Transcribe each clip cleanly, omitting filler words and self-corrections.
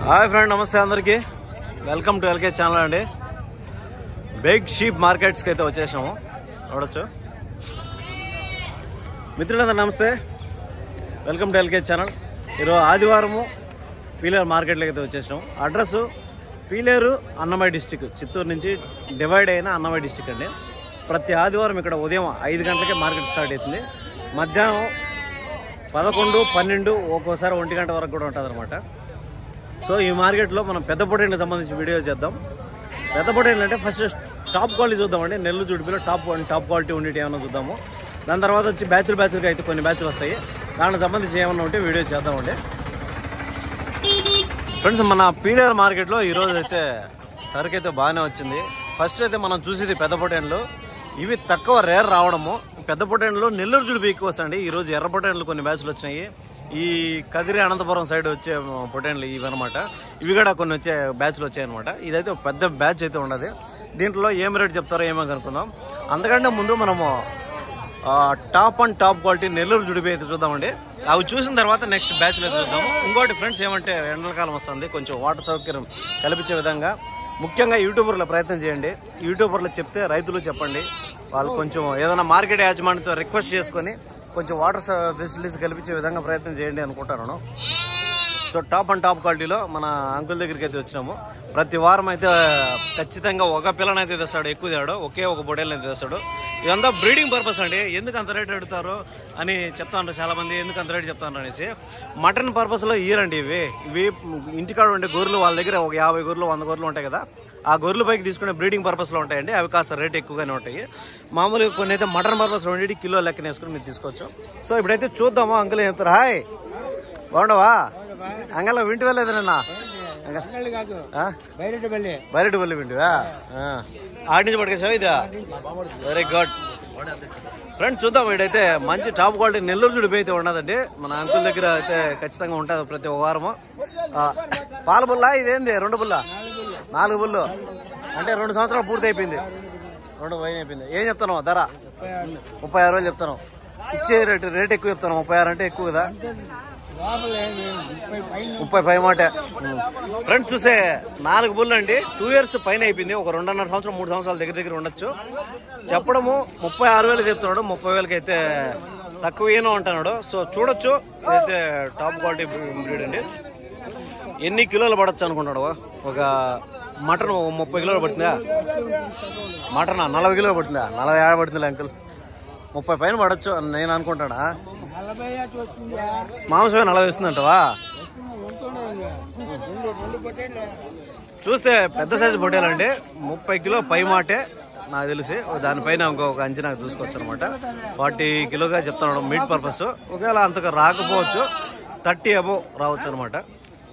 Hi friend, నమస్తే అందరికి. Welcome to LK channel అండి. బిగ్ షీప్ మార్కెట్స్కి అయితే వచ్చేసాము. చూడొచ్చు మిత్రులందరూ నమస్తే, వెల్కమ్ టు ఎల్కే ఛానల్. ఈరోజు ఆదివారము పీలేరు మార్కెట్లోకి అయితే వచ్చేసాము. అడ్రస్ పీలేరు అన్నమయ్య డిస్టిక్, చిత్తూరు నుంచి డివైడ్ అయిన అన్నమయ్య డిస్టిక్ అండి. ప్రతి ఆదివారం ఇక్కడ ఉదయం 5 గంటలకే మార్కెట్ స్టార్ట్ అవుతుంది. మధ్యాహ్నం 11, 12, ఒక్కోసారి 1 గంట వరకు కూడా ఉంటుంది అనమాట. సో ఈ మార్కెట్లో మనం పెద్ద పొటేళ్ళకి సంబంధించి వీడియో చేద్దాం. పెద్ద పొటేళ్ళు అంటే ఫస్ట్ టాప్ క్వాలిటీ చూద్దామండి. నెల్లూరు జుడిపిలో టాప్ క్వాలిటీ ఉండేటి ఏమన్నా చూద్దాము. దాని తర్వాత వచ్చి బ్యాచ్లుగా అయితే కొన్ని బ్యాచ్లు వస్తాయి. దానికి సంబంధించి ఏమన్నా ఉంటే వీడియో చేద్దామండి. ఫ్రెండ్స్, మన పీలేరు మార్కెట్లో ఈరోజు అయితే సరుకు అయితే బాగానే వచ్చింది. ఫస్ట్ అయితే మనం చూసేది పెద్ద పొటేళ్ళు. ఇవి తక్కువ రేర్ రావడము. పెద్ద పొటేళ్ళు నెల్లూరు జుడిపి ఎక్కువ వస్తాయండి. ఈరోజు ఎర్ర పొటేళ్ళు కొన్ని బ్యాచ్లు వచ్చినాయి. ఈ కదిరి అనంతపురం సైడ్ వచ్చే పొటేళ్ళు ఇవి అనమాట. ఇవి కూడా కొన్ని వచ్చే బ్యాచ్లు వచ్చాయన్నమాట. ఇదైతే పెద్ద బ్యాచ్ అయితే ఉండదు. దీంట్లో ఏం రేట్ చెప్తారో ఏమో కనుక్కుందాం. అంతకంటే ముందు మనము టాప్ క్వాలిటీ నెల్లూరు జుడిపి అయితే చూద్దామండి. అవి చూసిన తర్వాత నెక్స్ట్ బ్యాచ్లు అయితే చూద్దాము. ఇంకోటి ఫ్రెండ్స్ ఏమంటే, ఎండలకాలం వస్తుంది, కొంచెం వాటర్ సౌకర్యం కల్పించే విధంగా ముఖ్యంగా యూట్యూబర్ల ప్రయత్నం చేయండి. యూట్యూబర్లు చెప్తే రైతులు చెప్పండి. వాళ్ళు కొంచెం ఏదైనా మార్కెట్ యాజమాన్యంతో రిక్వెస్ట్ చేసుకొని కొంచెం వాటర్ ఫెసిలిటీస్ కల్పించే విధంగా ప్రయత్నం చేయండి అనుకుంటాను. సో టాప్ క్వాలిటీలో మన అంకుల్ దగ్గరికి అయితే వచ్చినాము. ప్రతి వారం అయితే ఖచ్చితంగా ఒక పిల్లనైతే తెస్తాడు, ఎక్కువ తేడు, ఒకే ఒక బొడేళ్ళని అయితే తెస్తాడు. ఇదంతా బ్రీడింగ్ పర్పస్ అండి. ఎందుకు అంత రేట్ అడుగుతారు అని చెప్తాను చాలా మంది. ఎందుకు అంత రేట్ చెప్తాను అనేసి, మటన్ పర్పస్ లో ఇయ్యరండి. ఇవి ఇంటికాడ ఉండే గొర్రెలు, వాళ్ళ దగ్గర ఒక 50 గొర్రెలు 100 గొర్రెలు ఉంటాయి కదా, ఆ గొర్రెల పైకి తీసుకునే బ్రీడింగ్ పర్పస్ లో ఉంటాయండి. అవి కాస్త రేట్ ఎక్కువగానే ఉంటాయి. మామూలుగా కొన్ని అయితే మటన్ పర్పస్ 20 కిలో లెక్కన వేసుకుని మీరు తీసుకోవచ్చు. సో ఇప్పుడైతే చూద్దాము. అంకుల్ ఏం చెప్తారు? హాయ్, బాగుండవా? అంగల్లో వింటి వెళ్ళలేదు నిన్న? బైరెడ్డిపల్లి వింటివా? ఆడి నుంచి పట్టుకేసావా? ఇదా వెరీ గుడ్ ఫ్రెండ్స్. చూద్దాం. ఇదైతే మంచి టాప్ క్వాలిటీ నెల్లూరు జుడిపి అయితే ఉన్నదండి. మన అంకుల్ దగ్గర అయితే ఖచ్చితంగా ఉంటుంది ప్రతి వారము. పాల బుల్ల ఇదేంది? 2 బుల్ల 4 బుల్లు అంటే 2 సంవత్సరాలు పూర్తి అయిపోయింది. 2 పైన అయిపోయింది. ఏం చెప్తాను ధర? 36,000 చెప్తాను. ఇచ్చే రేట్ ఎక్కువ చెప్తాను. 36 అంటే ఎక్కువ కదా, 35 మాట. ఫ్రెండ్స్ చూసే 4 బుల్లు అండి. 2 years పైన అయిపోయింది. ఒక 2.5 సంవత్సరం 3 సంవత్సరాల దగ్గర ఉండొచ్చు. చెప్పడము 36,000 చెప్తున్నాడు. 30,000 అయితే తక్కువ ఏనో అంటున్నాడు. సో చూడొచ్చు. ఇదైతే టాప్ క్వాలిటీ బ్రీడ్ అండి. ఎన్ని కిలోలు పడచ్చు అనుకుంటాడు? ఒక మటన్ 30 కిలోలు పడుతుందా? మటన్ 40 కిలోలు పడుతుందా? 40 పడుతుందా అంకుల్? 30 పైన పడచ్చు నేను అనుకుంటాడా. మాంసమే 40 వస్తుందంటవా? చూస్తే పెద్ద సైజు పొట్టేలు అండి. 30 కిలో పై మాటే నాకు తెలిసి. దానిపైన ఇంకొక అంచనా చూసుకోవచ్చు అనమాట. 40 కిలోగా చెప్తున్నాడు మీట్ పర్పస్. ఒకవేళ అంతగా రాకపోవచ్చు, 30 అబోవ్ రావచ్చు అనమాట.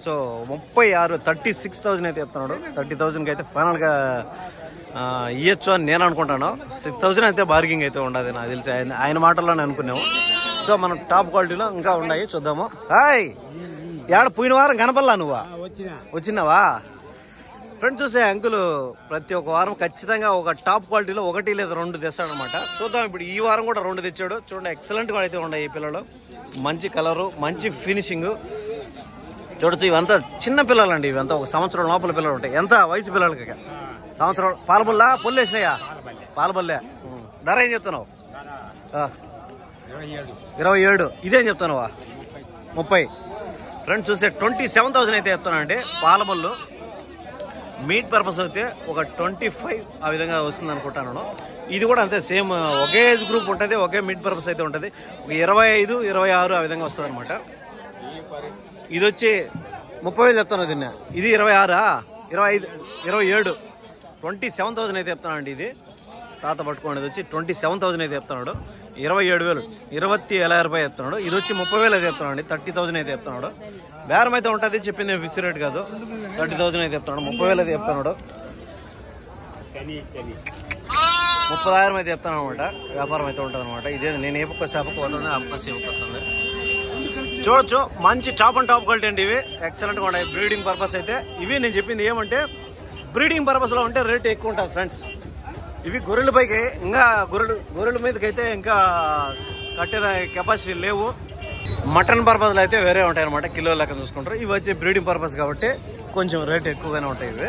సో 36,000 అయితే చెప్తున్నాడు. 30,000కి అయితే ఫైనల్ గా ఇయ్యొచ్చు అని నేను అనుకుంటాను. 6,000 అయితే బార్గింగ్ అయితే ఉండదు నాకు తెలిసి. ఆయన మాటల్లోనే అనుకున్నాము. సో మనం టాప్ క్వాలిటీలో ఇంకా ఉన్నాయి, చూద్దాము. హాయ్, ఏడ పోయిన వారం కనపల్లా? నువ్వా వచ్చినావా? ఫ్రెండ్స్ చూసే అంకుల్ ప్రతి ఒక్క వారం ఖచ్చితంగా ఒక టాప్ క్వాలిటీలో 1 లేదా 2 తెస్తాడు అనమాట. చూద్దాం. ఇప్పుడు ఈ వారం కూడా 2 తెచ్చాడు. చూడండి, ఎక్సలెంట్ గా అయితే ఉన్నాయి ఈ పిల్లలు. మంచి కలరు, మంచి ఫినిషింగ్. చూడొచ్చు. ఇవంతా చిన్న పిల్లలండి. ఇవంతా 1 సంవత్సరం లోపల పిల్లలు ఉంటాయి. ఎంత వయసు పిల్లలకి? సంవత్సరం. పాలబుల్లా పొల్లు వేసినాయా? పాలబుల్లే. ధర ఏం చెప్తున్నావు? 27. ఇదేం చెప్తానువా? 30. ఫ్రెండ్స్ చూస్తే 27,000 అయితే చెప్తానండి. పాలబుల్లు మీట్ పర్పస్ అయితే ఒక 25 ఆ విధంగా వస్తుంది అనుకుంటాను. ఇది కూడా అంతే, సేమ్ ఒకే ఏజ్ గ్రూప్ ఉంటుంది, ఒకే మీట్ పర్పస్ అయితే ఉంటుంది. ఒక 25, 26 ఆ విధంగా వస్తుంది అనమాట. ఇది వచ్చి 30,000 చెప్తాను దీన్ని. ఇది 26, 25, 27. 27,000 అయితే చెప్తానండి. ఇది తాత పట్టుకునేది వచ్చి 27,000 అయితే చెప్తున్నాడు. 27,000, 27,000 చెప్తున్నాడు. ఇది వచ్చి 30,000 అయితే చెప్తున్నాడు. 30,000 అయితే చెప్తున్నాడు. బేరం అయితే ఉంటుంది, చెప్పింది ఫిక్స్ రేట్ కాదు. 30,000 అయితే చెప్తున్నాడు. 30,000 అయితే చెప్తున్నాడు. 30,000 అయితే చెప్తాను అనమాట. వ్యాపారం అయితే ఉంటుంది అనమాట. ఇదే నేను ఏ పక్క చేపకు వస్తుంది, ఆ పక్క చేపకు వస్తుంది. చూడొచ్చు. మంచి టాప్ క్వాలిటీ అండి. ఇవి ఎక్సలెంట్ గా ఉంటాయి. బ్రీడింగ్ పర్పస్ అయితే ఇవి నేను చెప్పింది ఏమంటే, బ్రీడింగ్ పర్పస్ లో ఉంటే రేట్ ఎక్కువ ఉంటుంది ఫ్రెండ్స్. ఇవి గొర్రెల పైకి ఇంకా గొర్రెల మీదకి అయితే ఇంకా కట్టే కెపాసిటీ లేవు. మటన్ పర్పస్ అయితే వేరే ఉంటాయి అనమాట, కిలో లెక్క చూసుకుంటారు. ఇవి వచ్చి బ్రీడింగ్ పర్పస్ కాబట్టి కొంచెం రేట్ ఎక్కువగానే ఉంటాయి ఇవి.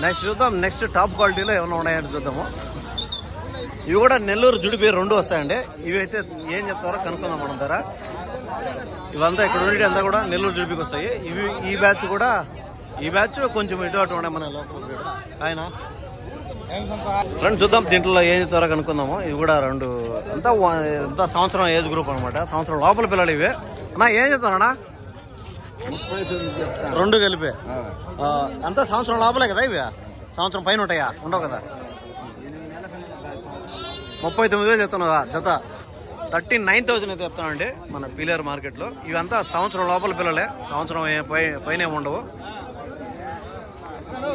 నెక్స్ట్ చూద్దాం, నెక్స్ట్ టాప్ క్వాలిటీలో ఏమైనా ఉన్నాయంటే చూద్దాము. ఇవి కూడా నెల్లూరు జుడిపి 2 వస్తాయండి. ఇవి అయితే ఏం చెప్తారో కనుక్కుందాం మనం ధర. ఇవంతా ఇక్కడ ఉండి అంతా కూడా నెల్లూరు జుడిపికి వస్తాయి. ఇవి ఈ బ్యాచ్ కూడా, ఈ బ్యాచ్ కొంచెం ఇటు అటు ఉన్నాయి మన లోపల ఆయన. ఫ్రెండ్స్ చూద్దాం దీంట్లో ఏం చెప్తారో కనుక్కుందాము. ఇవి కూడా 2 అంతా సంవత్సరం ఏజ్ గ్రూప్ అనమాట, సంవత్సరం లోపల పిల్లలు ఇవి. అన్నా ఏం చెప్తానన్నా? 2 కలిపి అంతా సంవత్సరం లోపలే కదా ఇవి? సంవత్సరం పైన ఉంటాయా? ఉండవు కదా. 39,000 చెప్తున్నావా జత? 39,000 అయితే చెప్తానండి మన పీలేరు మార్కెట్లో. ఇవంతా సంవత్సరం లోపల పిల్లలే, సంవత్సరం పైన ఉండవు.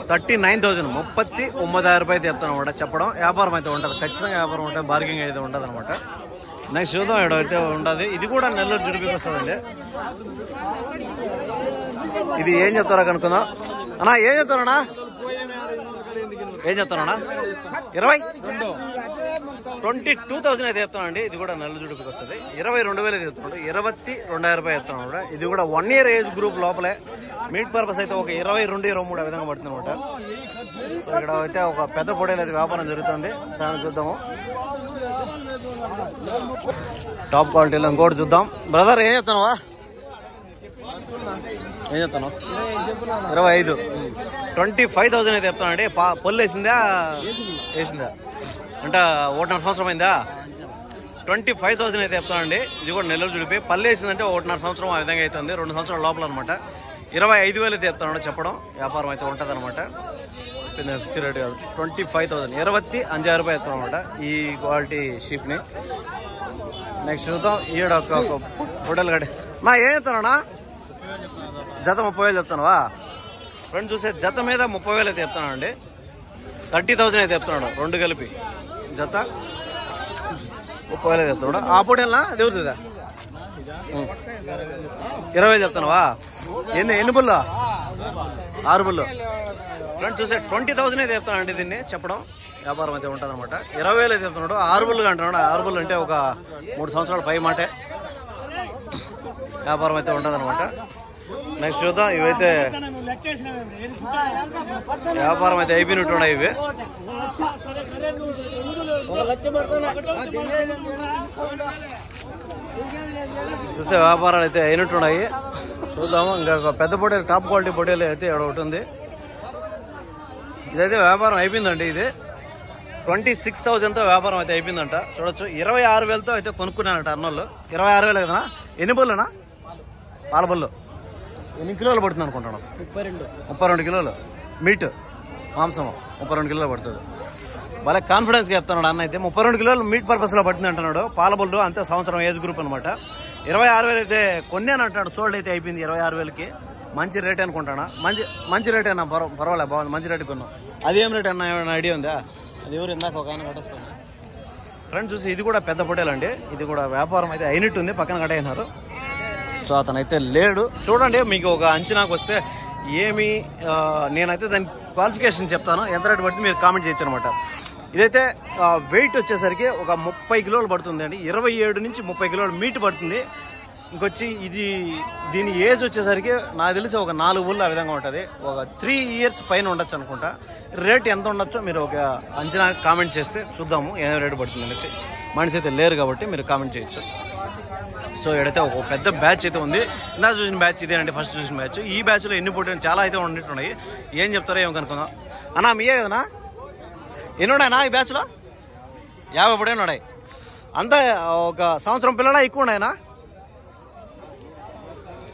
39,000 39,000 రూపాయలు చెప్తాను అనమాట. చెప్పడం వ్యాపారం అయితే ఉంటుంది, ఖచ్చితంగా వ్యాపారం ఉంటుంది, బార్గింగ్ అయితే ఉంటుంది అనమాట. నెక్స్ట్ చూద్దాం ఇక్కడ అయితే ఉంటుంది. ఇది కూడా నెల్లూరు జుడిపికి వస్తుందండి. ఇది ఏం చెప్తారా కనుక్కుందాం. అన్నా ఏం చెప్తారన్నా? ఏం చెప్తానన్నా? 22,000 అయితే చెప్తానండి. ఇది కూడా నెల్లూరు జుడిపికి వస్తుంది. 22,000 అయితే చెప్తున్నాడు. 22,000 రూపాయలు చెప్తాను అనమాట. ఇది కూడా 1 year ఏజ్ గ్రూప్ లోపలే. మీట్ పర్పస్ అయితే ఒక 22-23 విధంగా పడుతుంది అనమాట. సో ఇక్కడ అయితే ఒక పెద్ద పొడేలు అయితే వ్యాపారం జరుగుతుంది, దాన్ని చూద్దాము. టాప్ క్వాలిటీలో ఇంకోటి చూద్దాం. బ్రదర్ ఏం చెప్తానవా? ఏం చెప్తాను? 25. 25,000 అయితే చెప్తానండి. పొల్లు వేసిందా అంటే 1.5 సంవత్సరం అయిందా? 25,000 అయితే చెప్తానండి. ఇది కూడా నెల్లూరు జుడిపి. పల్లె వేసిందంటే 1.5 సంవత్సరం ఆ విధంగా అవుతుంది, 2 సంవత్సరాల లోపల అనమాట. 25,000 అయితే చెప్తాను చెప్పడం, వ్యాపారం అయితే ఉంటుంది అనమాట. ఫిక్స్ రేట్ కాదు. 25,000 25,000 రూపాయలు చెప్తాను అనమాట ఈ క్వాలిటీ షీప్ని. నెక్స్ట్ చూద్దాం. ఈడ ఒక హోటల్ గడ్డి నా ఏం చెప్తానా? జత 30,000 చెప్తానువా? ఫ్రెండ్ చూసే జత మీద 30,000 అయితే చెప్తానండి. 30,000 అయితే చెప్తున్నాడు 2 కలిపి. జత 30,000 చెప్తున్నాడు. ఆ పొడేలా అది అవుతుందా? 20,000 చెప్తానువా? ఎన్ని బుల్లో? 6 బుల్లో. ఫ్రెండ్ చూసే 20,000 అయితే చెప్తానండి దీన్ని చెప్పడం, వ్యాపారం అయితే ఉంటుంది అనమాట. 20,000 అయితే చెప్తున్నాడు. 6 బుల్లుగా అంటున్నాడు. 6 బుల్లు అంటే ఒక 3 సంవత్సరాల పై మాటే వ్యాపారం అయితే ఉంటుంది అనమాట. నెక్స్ట్ చూద్దాం. ఇవైతే వ్యాపారం అయితే అయిపోయినట్టున్నాయి ఇవి. చూస్తే వ్యాపారాలు అయితే అయినట్టున్నాయి. చూద్దాము. ఇంకా పెద్ద పొట్టేలు, టాప్ క్వాలిటీ పొట్టేలు అయితే ఒకటి ఉంది. ఇదైతే వ్యాపారం అయిపోయిందండి. ఇది 26,000తో వ్యాపారం అయితే అయిపోయిందంట. చూడొచ్చు. 26,000తో అయితే కొనుక్కున్నానంట అన్నోళ్ళు. 26,000 కదా. ఎన్ని బొల్లునా? పాల బొల్లు ఎన్ని కిలోలు పడుతుంది అనుకుంటాను? 32 కిలోలు మీట్ మాంసం 32 కిలోలు పడుతుంది. భలే కాన్ఫిడెన్స్గా చెప్తున్నాడు అన్న అయితే. 32 కిలోలు మీట్ పర్పస్లో పడుతుంది అంటున్నాడు. పాల బొల్లు అంతే, సంవత్సరం ఏజ్ గ్రూప్ అనమాట. 26,000 అయితే కొన్నాను అంటాడు. సోల్డ్ అయితే అయిపోయింది 26,000కి. మంచి రేట్ అనుకుంటానా? మంచి రేట్ అన్నా, పర్వాలేదు, బాగుంది, మంచి రేట్ కొన్నాం. అదేం రేట్ అన్న ఏమైనా ఐడియా ఉందా? అది ఎవరు ఇందాక ఒక ఆయన కట్టేసుకున్నా. ఫ్రెండ్స్ చూసి ఇది కూడా పెద్ద పొట్టేలండి. ఇది కూడా వ్యాపారం అయితే అయినట్టుంది, పక్కన కట్టేసినారు. సో అతనైతే లేడు. చూడండి, మీకు ఒక అంచనాకు వస్తే ఏమి నేనైతే దాని క్వాలిఫికేషన్ చెప్తాను, ఎంత రేటు పడుతుంది మీరు కామెంట్ చేయొచ్చు అనమాట. ఇదైతే వెయిట్ వచ్చేసరికి ఒక 30 కిలోలు పడుతుంది అండి. 27 నుంచి 30 కిలోలు మీట్ పడుతుంది. ఇంకొచ్చి దీని ఏజ్ వచ్చేసరికి నాకు తెలిసి ఒక 4 ఊళ్ళు ఆ విధంగా ఉంటుంది. ఒక 3 years పైన ఉండొచ్చు అనుకుంటా. రేట్ ఎంత ఉండొచ్చో మీరు ఒక అంచనా కామెంట్ చేస్తే చూద్దాము ఏం రేటు పడుతుంది అనేసి. మనిషి అయితే లేరు కాబట్టి మీరు కామెంట్ చేయొచ్చు. సో ఇక్కడైతే ఒక పెద్ద బ్యాచ్ అయితే ఉంది. ఇందా చూసిన బ్యాచ్ ఇదేనండి, ఫస్ట్ చూసిన బ్యాచ్. ఈ బ్యాచ్లో ఎన్ని పొట్టేలు చాలా అయితే ఉన్నట్టున్నాయి. ఏం చెప్తారో ఏం కనుక్కుందాం. అన్నా మీయే కదనా? ఎన్ని ఉన్నాయన్నా ఈ బ్యాచ్లో? 50 పొట్టేలు ఉన్నాయి. అంతా ఒక సంవత్సరం పిల్లలా ఎక్కువ ఉన్నాయనా?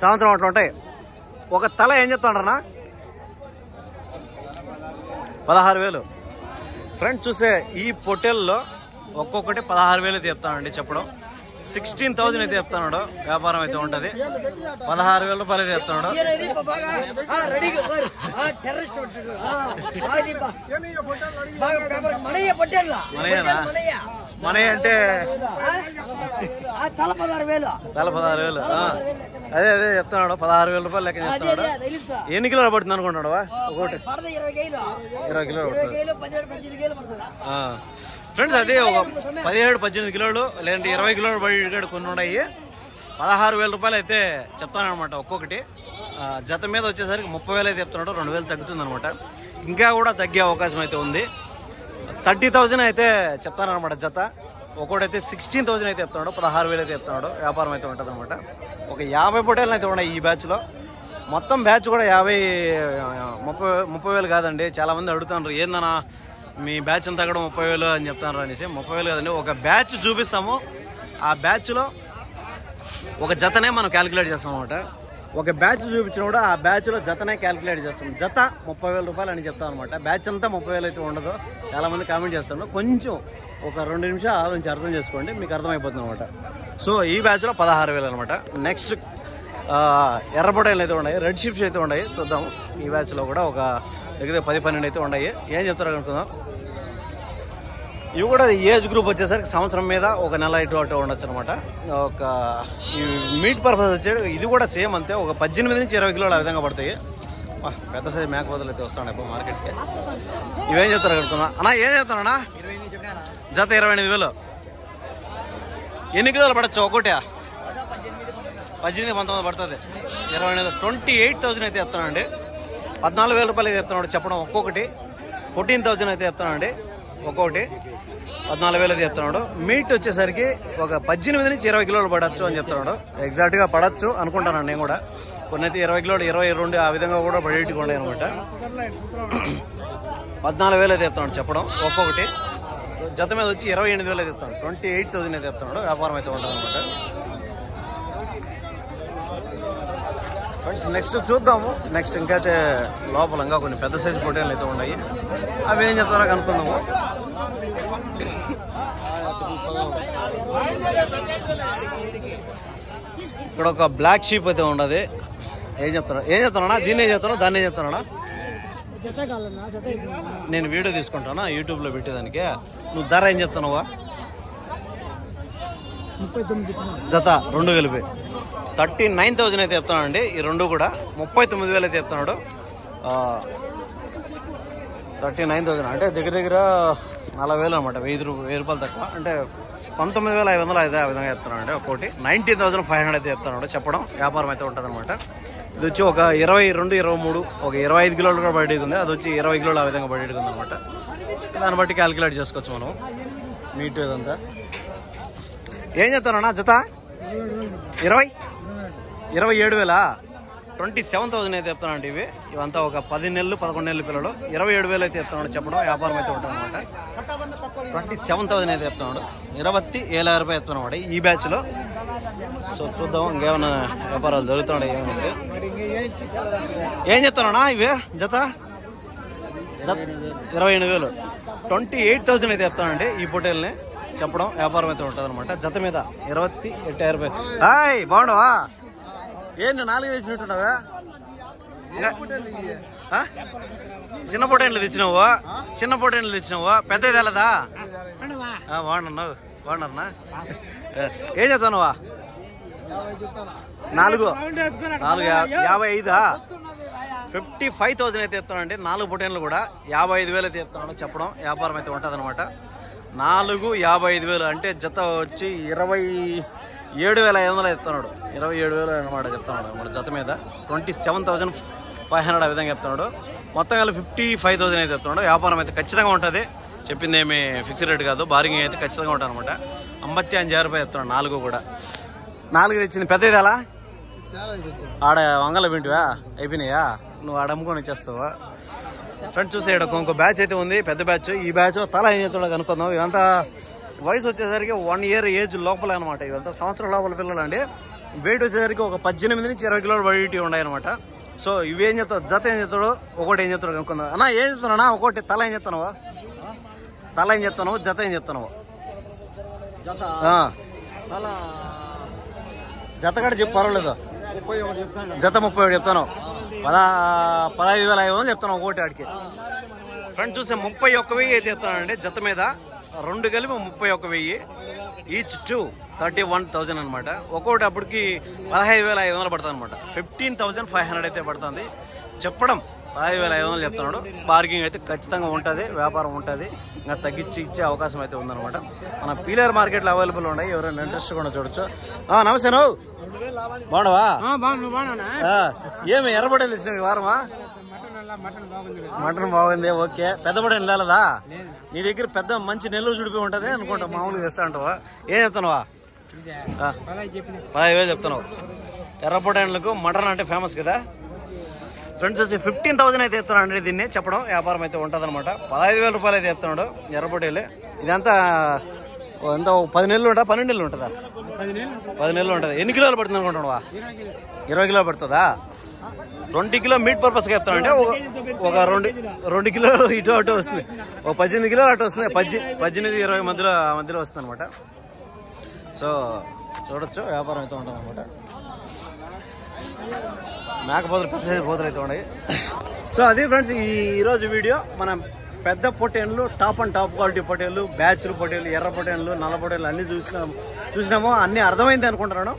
సంవత్సరం అట్లా ఉంటాయి. ఒక తల ఏం చెప్తాడన్నా? 16,000. ఫ్రెండ్స్ చూస్తే ఈ పొట్టేల్లో ఒక్కొక్కటి 16,000 అయితే చెప్తానండి చెప్పడం. 16,000 అయితే చెప్తున్నాడు. వ్యాపారం అయితే ఉంటుంది. 16,000 రూపాయలు అయితే చెప్తున్నాడు. మన అంటే తల 16,000. అదే చెప్తున్నాడు. 16,000 రూపాయలు లెక్క చెప్తున్నాడు. ఎన్ని కిలోలు పడుతుంది అనుకుంటున్నాడు? ఒకటి 20 కిలోలు పడుతుంది. ఫ్రెండ్స్ అదే ఒక 17-18 కిలోలు లేదంటే 20 కిలోలు పడి కొన్ని ఉన్నాయి. 16,000 రూపాయలు అయితే చెప్తాను అనమాట ఒక్కొక్కటి. జత మీద వచ్చేసరికి 30,000 అయితే చెప్తున్నాడు, 2,000 తగ్గుతుంది అనమాట. ఇంకా కూడా తగ్గే అవకాశం అయితే ఉంది. 30,000 అయితే చెప్తానమాట జత. ఒక్కోటైతే 16,000 అయితే చెప్తున్నాడు, 16,000 అయితే చెప్తున్నాడు. వ్యాపారం అయితే ఉంటుంది అనమాట. ఒక 50 పొటేళ్ళు అయితే ఉన్నాయి ఈ బ్యాచ్లో. మొత్తం బ్యాచ్ కూడా 30,000 కాదండి. చాలా మంది అడుగుతున్నారు, ఏందన్నా మీ బ్యాచ్ అంతా కూడా 30,000 అని చెప్తున్నారు అనేసి. 30,000 కాదండి, ఒక బ్యాచ్ చూపిస్తాము. ఆ బ్యాచ్లో ఒక జతనే మనం క్యాలిక్యులేట్ చేస్తాం అనమాట. ఒక బ్యాచ్ చూపించిన కూడా ఆ బ్యాచ్లో జతనే క్యాలిక్యులేట్ చేస్తాం. జత 30,000 రూపాయలు అని చెప్తాం అనమాట. బ్యాచ్ అంతా 30,000 అయితే ఉండదు. చాలా మంది కామెంట్ చేస్తాను, కొంచెం ఒక 2 నిమిషాలు ఆలోచించి అర్థం చేసుకోండి, మీకు అర్థమైపోతుంది అనమాట. సో ఈ బ్యాచ్లో 16,000 అనమాట. నెక్స్ట్ ఎర్ర పొటేళ్ళు అయితే ఉన్నాయి, రెడ్ షిప్స్ అయితే ఉన్నాయి. చూద్దాము ఈ బ్యాచ్లో కూడా ఒక దగ్గర 10-12 అయితే ఉన్నాయి. ఏం చెప్తారో అనుకుందాం. ఇవి కూడా ఏజ్ గ్రూప్ వచ్చేసరికి సంవత్సరం మీద ఒక నెల ఇటు అటు ఉండొచ్చు అనమాట. ఒక మీట్ పర్పస్ వచ్చేది ఇది కూడా సేమ్ అంతే. ఒక 18 నుంచి 20 కిలోలు ఆ విధంగా పడతాయి. పెద్ద సైజ్ మేకపోతలు అయితే వస్తాను ఇప్పుడు మార్కెట్కి. ఇవేం చెప్తారు అనుకుందాం అన్నా, ఏం చెప్తానన్నా? జత 28,000. ఎన్ని కిలోలు పడచ్చు ఒక్కోటి? 18-19 పడుతుంది. 28,000 అయితే చెప్తానండి. 14,000 రూపాయలు అయితే చెప్తున్నాడు చెప్పడం ఒక్కొక్కటి. 14,000 అయితే చెప్తానండి ఒక్కొక్కటి. 14,000 అయితే చెప్తున్నాడు. మీట్ వచ్చేసరికి ఒక 18 నుంచి 20 కిలోలు పడచ్చు అని చెప్తున్నాడు. ఎగ్జాక్ట్గా పడచ్చు అనుకుంటాను నేను కూడా. కొన్ని అయితే 20 కిలోలు, 22 ఆ విధంగా కూడా పడేటివి ఉన్నాయి అనమాట. 14,000 అయితే చెప్తున్నాడు చెప్పడం ఒక్కొక్కటి. జత మీద వచ్చి 28,000 అయితే చెప్తాడు. 28,000 అయితే చెప్తున్నాడు. వ్యాపారం అయితే ఉంటుంది అనమాట. ఫ్రెండ్స్ నెక్స్ట్ చూద్దాము. నెక్స్ట్ ఇంకైతే లోపల ఇంకా కొన్ని పెద్ద సైజు పొటేళ్ళు అయితే ఉన్నాయి. అవి ఏం చెప్తారో కనుక్కుందాము. ఇక్కడ ఒక బ్లాక్ షీప్ అయితే ఉండదు. ఏం చెప్తానా? దీన్ని ఏం చెప్తాను, దాన్ని ఏం చెప్తానా? నేను వీడియో తీసుకుంటానా యూట్యూబ్లో పెట్టేదానికి. నువ్వు ధర ఏం చెప్తున్నావా? జత 2 కలిపి 39,000 అయితే చెప్తున్నానండి. ఈ 2 కూడా 39,000 అయితే చెప్తున్నాడు. 39,000 అంటే దగ్గర దగ్గర 40,000 అనమాట. 1,000 రూపాయలు తక్కువ అంటే 19,500 అయితే ఆ విధంగా చెప్తున్నాడు అండి. ఒక్కోటి 19,500 అయితే చెప్తున్నాడు చెప్పడం. వ్యాపారం అయితే ఉంటుంది అనమాట. ఇది వచ్చి ఒక 22, 23 ఒక 25 కిలోలు కూడా బయటకు ఉంది. అది వచ్చి 20 కిలోలు ఆ విధంగా బయటకు ఉంది అనమాట. దాన్ని బట్టి క్యాలిక్యులేట్ చేసుకోవచ్చు మనం మీట్ ఇదంతా. ఏం చెప్తానన్నా జత? 27,000. 27,000 అయితే చెప్తానండి. ఇవంతా ఒక 10 నెలలు 11 నెలలు పిల్లలు. 27,000 అయితే చెప్తున్నాడు చెప్పడం. వ్యాపారం అయితే ఉంటుంది అనమాట. 27,000 అయితే చెప్తున్నాడు. 27,000 రూపాయలు చెప్తున్నాడు ఈ బ్యాచ్ లో. సో చూద్దాం ఇంకేమైనా వ్యాపారాలు జరుగుతున్నాయి ఏమనేసి. ఏం చెప్తానన్నా ఇవే జత? 28,000. 28,000 అయితే చెప్తానండి ఈ పొటేల్ని చెప్పడం. వ్యాపారం అయితే ఉంటుంది అనమాట. జత మీద 28,000 రూపాయలు. హాయ్ బాగున్నావా? ఏంటి 4 తెచ్చినట్టున్నావా? చిన్న పొటేన్లు తెచ్చినావు? చిన్న పొటేన్లు తెచ్చినావు? పెద్దది తెలదా? బాగున్నావు? బాగున్నారనా? ఏం చెప్తానువా? 4,55. 55,000 అయితే చెప్తానండి. 4 పొటేన్లు కూడా 55,000 అయితే చెప్తున్నాడు చెప్పడం. వ్యాపారం అయితే ఉంటుంది అనమాట. 4,55,000 అంటే జత వచ్చి 27,500 చెప్తున్నాడు. 27,000 అనమాట చెప్తున్నాడు అనమాట జత మీద. 27,500 ఆ విధంగా చెప్తున్నాడు. మొత్తం కలిసి 55,000 అయితే చెప్తున్నాడు. వ్యాపారం అయితే ఖచ్చితంగా ఉంటుంది. చెప్పింది ఏమి ఫిక్స్డ్ రేట్ కాదు. బారింగ్ అయితే ఖచ్చితంగా ఉంటుంది అనమాట. 55,000 రూపాయలు చెప్తున్నాడు 4 కూడా. 4 తెచ్చింది పెద్దది అలా ఆడ వంగల వింటివా అయిపోయినాయా? నువ్వు ఆడ అమ్ముకొని వచ్చేస్తావా? ఫ్రెండ్స్ చూసేయడ ఇంకో బ్యాచ్ అయితే ఉంది, పెద్ద బ్యాచ్. ఈ బ్యాచ్ తల ఏం చేస్తాడో కనుక్కుందాం. ఇవంతా వయసు వచ్చేసరికి 1 ఇయర్ ఏజ్ లోపల అనమాట. ఇవంతా సంవత్సరం లోపల పిల్లలు అండి. వెయిట్ వచ్చేసరికి ఒక 18 నుంచి 20 కిలోలు బయట ఉన్నాయి అనమాట. సో ఇవేం చెప్తావు? జత ఏం చెప్తాడు? ఒకటి ఏం చెప్తాడు కనుక్కుందాం. అన్నా ఏం చెప్తున్నా? ఒకటి తల ఏం చెప్తున్నావా? తల ఏం చెప్తున్నావు? జత ఏం చెప్తున్నావు? జత కూడా చెప్పు పర్వాలేదు. జత 31 చెప్తాను. 15,500 చెప్తాను ఒకటి ఆడికి. ఫ్రెండ్స్ చూస్తే 31,000 అయితే చెప్తానండి జత మీద. 2 కలిపి 31,000. ఈచ్ 31,000 అనమాట. ఒక్కొక్కటి అప్పటికి 15,500 పడుతుంది అనమాట. 15,500 అయితే పడుతుంది. చెప్పడం 15,500 చెప్తున్నాడు. బార్గింగ్ అయితే ఖచ్చితంగా ఉంటుంది, వ్యాపారం ఉంటుంది, ఇంకా తగ్గించి ఇచ్చే అవకాశం అయితే ఉందన్నమాట. మన పీలేరు మార్కెట్లో అవైలబుల్ ఉన్నాయి, ఎవరైనా ఇంట్రెస్ట్ కూడా చూడొచ్చు. నమస్తే, నువ్వు బాగున్నావా? ఏమి ఎర్ర పొట్టేలు ఇచ్చినావు ఈ వారమా? మటన్ బాగుంది. ఓకే, పెద్ద పొట్టేలు లేదా నీ దగ్గర? పెద్ద మంచి నెల్లూరు చుడిపి ఉంటది అనుకుంటా, మామూలుగా తెస్తా అంటావా? ఏం చెప్తున్నావా? 15,000 చెప్తున్నావు. ఎర్ర పొట్టేళ్ళకు మటన్ అంటే ఫేమస్ కదా ఫ్రెండ్స్. వచ్చి 15,000 అయితే చెప్తున్నాడు దీన్ని, చెప్పడం వ్యాపారం అయితే ఉంటుంది అనమాట. 15,000 రూపాయలు అయితే చెప్తున్నాడు ఎర్ర పొట్టేలు. ఇదంతా ఎంత 10 నెలలు ఉంటుందా 12 నెలలు ఉంటుందా? 10 నెలలు ఉంటుంది. ఎన్ని కిలోలు పడుతుంది అనుకుంటున్నావా? 20 కిలోలు పడుతుందా? 20 కిలో మీట్ పర్పస్గా చెప్తాను అంటే ఒక 2 కిలోలు ఇటు అటు వస్తుంది, ఒక 18 కిలోలు అటు వస్తుంది. 18-20 మధ్యలో వస్తుంది అనమాట. సో చూడొచ్చు, వ్యాపారం అయితే ఉంటుంది అనమాట. మేకపోతలు పెద్ద సైజు పోతలు అయితే ఉన్నాయి. సో అది ఫ్రెండ్స్ ఈరోజు వీడియో. మనం పెద్ద పొట్టేళ్ళు, టాప్ అండ్ టాప్ క్వాలిటీ పొట్టేళ్ళు, బ్యాచ్లు పొట్టేళ్ళు, ఎర్ర పొట్టేళ్ళు, నల్ల పొట్టేళ్ళు అన్ని చూసినాము, అన్ని అర్థమైంది అనుకుంటున్నాను.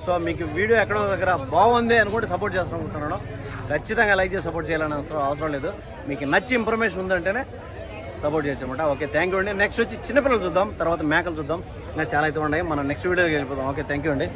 సో మీకు వీడియో ఎక్కడో దగ్గర బాగుంది అనుకుంటే సపోర్ట్ చేస్తాను అనుకుంటున్నాను. ఖచ్చితంగా లైక్ చేసి సపోర్ట్ చేయాలని అవసరం లేదు. మీకు నచ్చి ఇన్ఫర్మేషన్ ఉందంటేనే సపోర్ట్ చేయొచ్చు అనమాట. ఓకే, థ్యాంక్ యూ అండి. నెక్స్ట్ వచ్చి చిన్నపిల్లలు చూద్దాం, తర్వాత మేకలు చూద్దాం, ఇంకా చాలా అయితే ఉన్నాయి. మనం నెక్స్ట్ వీడియోకి వెళ్ళిపోదాం. ఓకే, థ్యాంక్ యూ అండి.